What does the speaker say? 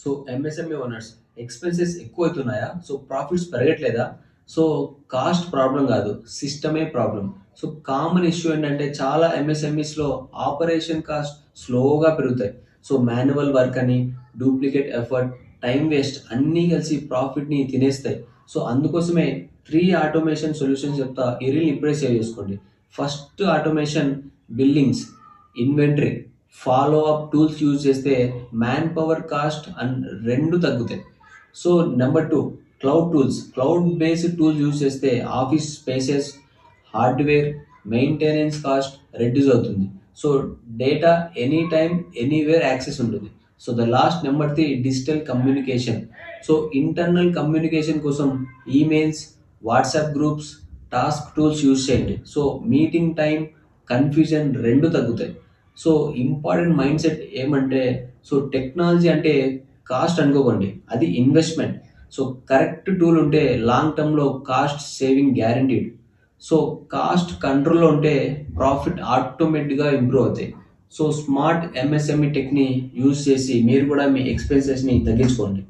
So MSME owners expenses ఎక్కువైతున్నాయా? So profits పెరగట్లేదా? So cost problem గాదు. సిస్టమే ప్రాబ్లమ్. సో కామన్ ఇష్యూ ఏంటంటే చాలా ఎంఎస్ఎంఈస్‌లో ఆపరేషన్ కాస్ట్ స్లోగా పెరుగుతాయి. సో మాన్యువల్ వర్క్ అని, డూప్లికేట్ ఎఫర్ట్, టైమ్ వేస్ట్ అన్నీ కలిసి ప్రాఫిట్‌ని తినేస్తాయి. సో అందుకోసమే 3 ఆటోమేషన్ సొల్యూషన్స్ చెప్తా. ఈ రీల్‌ని ఇప్పుడే సేవ్ చేసుకోండి. First automation billings, inventory, follow up tools use చేస్తే మ్యాన్ పవర్ కాస్ట్ అండ్ 2 తగ్గుతాయి. So number 2 cloud tools. Cloud based tools use చేస్తే office spaces, hardware, maintenance cost reduce అవుతుంది. So data any time, anywhere access ఉంటుంది. So the last number 3 digital communication. So internal communication కోసం emails, WhatsApp groups, task tools use చేయండి. So meeting time, confusion 2 తగ్గుతాయి. So important mind set ఏమంటే, so technology అంటే cost అనుకోకండి. అది investment. So correct tool ఉంటే long టర్మ్‌లో cost saving guaranteed. So cost కంట్రోల్‌లో ఉంటే ప్రాఫిట్ ఆటోమేటిక్‌గా ఇంప్రూవ్ అవుతాయి. సో స్మార్ట్ ఎంఎస్ఎంఈ టెక్‌ని యూజ్ చేసి మీరు కూడా మీ ఎక్స్‌పెన్సెస్‌ని తగ్గించుకోండి.